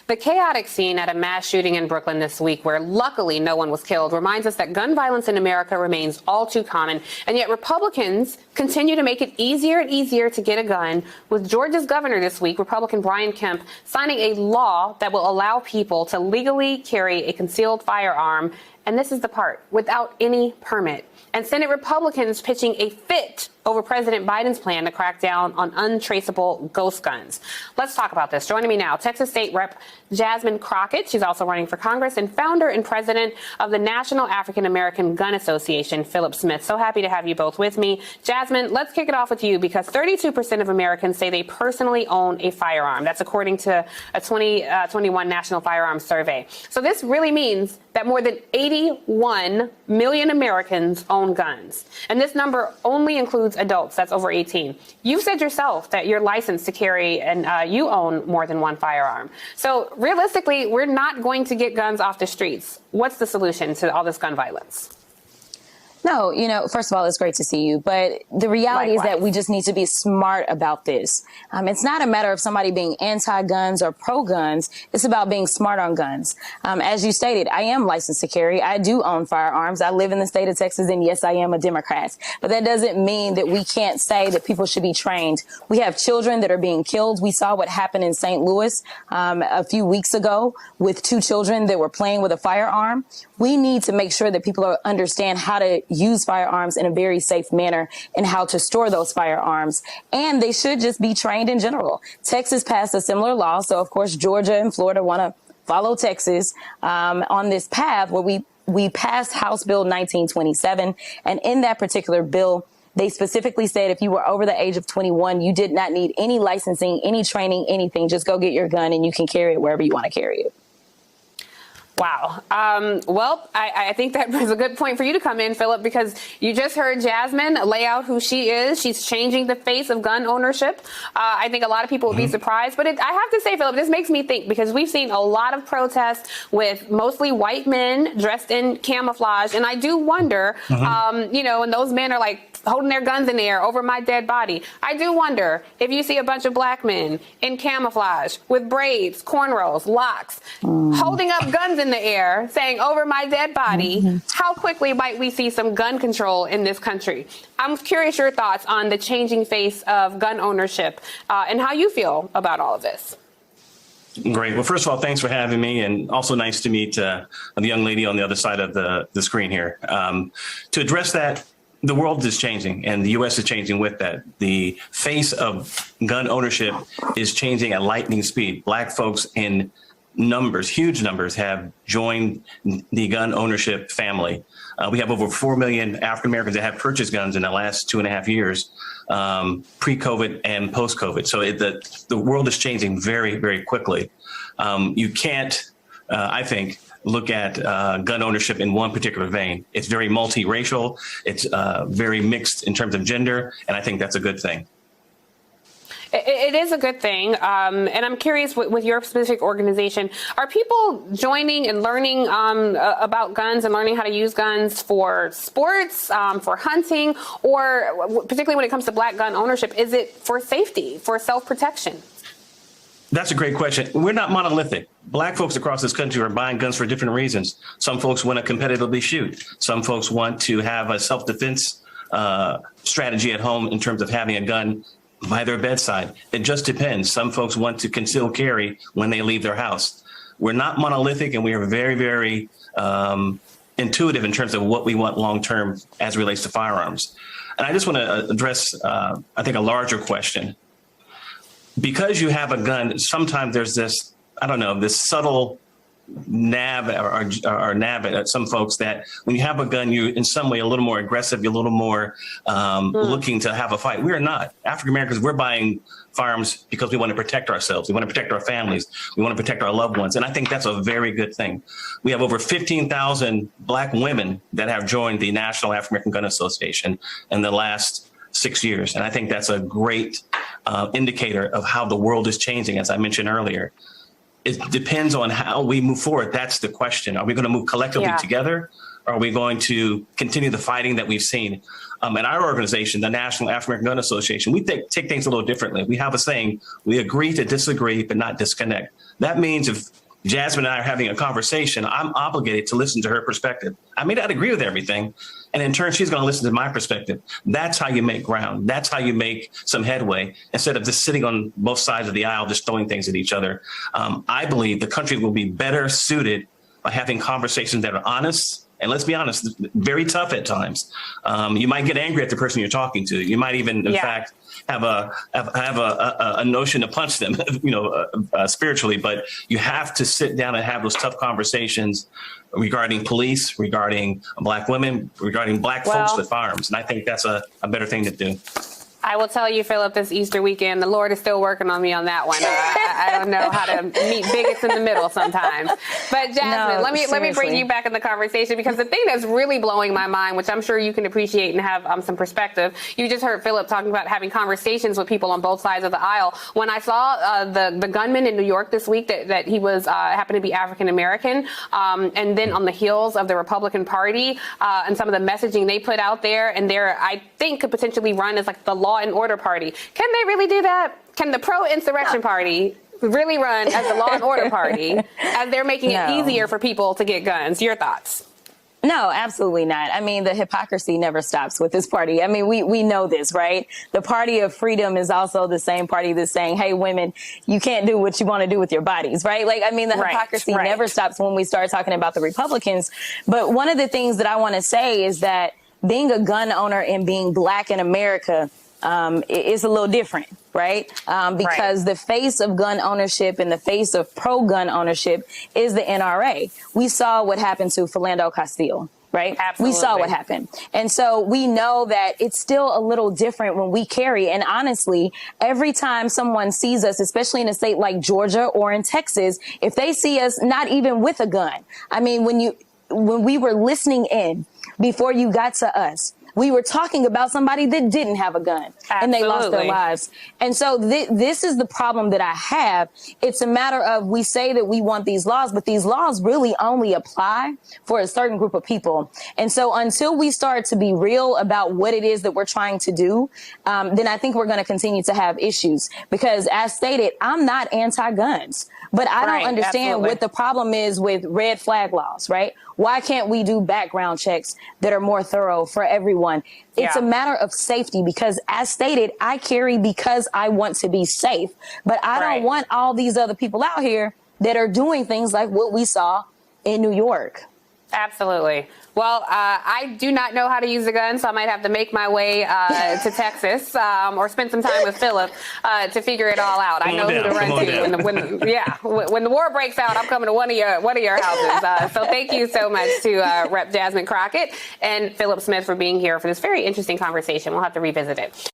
The chaotic scene at a mass shooting in Brooklyn this week, where luckily no one was killed, reminds us that gun violence in America remains all too common. And yet Republicans continue to make it easier and easier to get a gun, with Georgia's governor this week, Republican Brian Kemp, signing a law that will allow people to legally carry a concealed firearm. And this is the part, without any permit. And Senate Republicans pitching a fit over President Biden's plan to crack down on untraceable ghost guns. Let's talk about this. Joining me now, Texas State Rep. Jasmine Crockett. She's also running for Congress, and founder and president of the National African American Gun Association, Philip Smith. So happy to have you both with me. Jasmine, let's kick it off with you, because 32% of Americans say they personally own a firearm. That's according to a 2021 National Firearms Survey. So this really means that more than 81 million Americans own guns. And this number only includes adults, that's over 18. You've said yourself that you're licensed to carry and you own more than one firearm. So realistically, we're not going to get guns off the streets. What's the solution to all this gun violence? No, first of all, it's great to see you. But the reality is that we just need to be smart about this. It's not a matter of somebody being anti-guns or pro-guns. It's about being smart on guns. As you stated, I am licensed to carry. I do own firearms. I live in the state of Texas, and yes, I am a Democrat. But that doesn't mean that we can't say that people should be trained. We have children that are being killed. We saw what happened in St. Louis a few weeks ago with 2 children that were playing with a firearm. We need to make sure that people understand how to use firearms in a very safe manner and how to store those firearms. And they should just be trained in general. Texas passed a similar law. So, of course, Georgia and Florida want to follow Texas on this path where we passed House Bill 1927. And in that particular bill, they specifically said if you were over the age of 21, you did not need any licensing, any training, anything. Just go get your gun and you can carry it wherever you want to carry it. Wow. Well, I think that was a good point for you to come in, Philip, because you just heard Jasmine lay out who she is. She's changing the face of gun ownership. I think a lot of people would be surprised. But I have to say, Philip, this makes me think, because we've seen a lot of protests with mostly white men dressed in camouflage. And I do wonder, and those men are like holding their guns in the air over my dead body. I do wonder if you see a bunch of black men in camouflage with braids, cornrows, locks, holding up guns in the air saying over my dead body, how quickly might we see some gun control in this country? I'm curious your thoughts on the changing face of gun ownership and how you feel about all of this. Great. Well, first of all, thanks for having me, and also nice to meet the young lady on the other side of the screen here. To address that, the world is changing, and the U.S. is changing with that. The face of gun ownership is changing at lightning speed. Black folks in numbers, huge numbers, have joined the gun ownership family. We have over 4 million African Americans that have purchased guns in the last 2.5 years, pre-COVID and post-COVID. So the world is changing very, very quickly. You can't, I think, look at gun ownership in one particular vein. It's very multiracial. It's very mixed in terms of gender, and I think that's a good thing. It is a good thing. And I'm curious, with your specific organization, are people joining and learning about guns and learning how to use guns for sports, for hunting, or particularly when it comes to black gun ownership, is it for safety, for self-protection? That's a great question. We're not monolithic. Black folks across this country are buying guns for different reasons. Some folks want to competitively shoot. Some folks want to have a self-defense strategy at home in terms of having a gun by their bedside. It just depends. Some folks want to conceal carry when they leave their house. We're not monolithic, and we are very, very intuitive in terms of what we want long-term as it relates to firearms. And I just want to address, I think, a larger question. Because you have a gun, sometimes there's this, this subtle nab or nab at some folks that when you have a gun, you're in some way a little more aggressive, you're a little more looking to have a fight. We are not. African Americans, we're buying firearms because we want to protect ourselves. We want to protect our families. We want to protect our loved ones. And I think that's a very good thing. We have over 15,000 black women that have joined the National African American Gun Association in the last 6 years. And I think that's a great indicator of how the world is changing, as I mentioned earlier. It depends on how we move forward. That's the question. Are we going to move collectively together, Are we going to continue the fighting that we've seen? In our organization, the National African American Gun Association, we take things a little differently. We have a saying, we agree to disagree, but not disconnect. That means if Jasmine and I are having a conversation, I'm obligated to listen to her perspective. I may not agree with everything, and in turn, she's going to listen to my perspective. That's how you make ground. That's how you make some headway instead of just sitting on both sides of the aisle, just throwing things at each other. I believe the country will be better suited by having conversations that are honest. And let's be honest, very tough at times. You might get angry at the person you're talking to. You might even, in fact, have a notion to punch them, spiritually. But you have to sit down and have those tough conversations regarding police, regarding Black women, regarding Black folks with firearms. And I think that's a better thing to do. I will tell you, Philip, this Easter weekend, the Lord is still working on me on that one. I don't know how to meet bigots in the middle sometimes. But Jasmine, let me bring you back in the conversation, because the thing that's really blowing my mind, which I'm sure you can appreciate and have some perspective, you just heard Philip talking about having conversations with people on both sides of the aisle. When I saw the gunman in New York this week, that he was happened to be African American, and then on the heels of the Republican Party and some of the messaging they put out there, and I think could potentially run as like the law and order party. Can they really do that? Can the pro-insurrection party really run as the law and order party as they're making it easier for people to get guns? Your thoughts? No, absolutely not. I mean, the hypocrisy never stops with this party. I mean, we know this, right? The party of freedom is also the same party that's saying, hey, women, you can't do what you want to do with your bodies, right? Like, I mean, the hypocrisy never stops when we start talking about the Republicans. But one of the things that I want to say is that being a gun owner and being Black in America is a little different, right? Because the face of gun ownership and the face of pro-gun ownership is the NRA. We saw what happened to Philando Castile, right? Absolutely. We saw what happened. And so we know that it's still a little different when we carry. And honestly, every time someone sees us, especially in a state like Georgia or in Texas, if they see us not even with a gun, I mean, when we were listening in before you got to us, we were talking about somebody that didn't have a gun and they lost their lives. And so this is the problem that I have. It's a matter of, we say that we want these laws, but these laws really only apply for a certain group of people. And so until we start to be real about what it is that we're trying to do, then I think we're going to continue to have issues, because as stated, I'm not anti-guns. But I don't understand what the problem is with red flag laws, right? Why can't we do background checks that are more thorough for everyone? It's a matter of safety, because as stated, I carry because I want to be safe. But I don't want all these other people out here that are doing things like what we saw in New York. Absolutely. Well, I do not know how to use a gun, so I might have to make my way to Texas or spend some time with Philip to figure it all out. I know who to run to. When the war breaks out, I'm coming to one of your houses. So thank you so much to Rep. Jasmine Crockett and Philip Smith for being here for this very interesting conversation. We'll have to revisit it.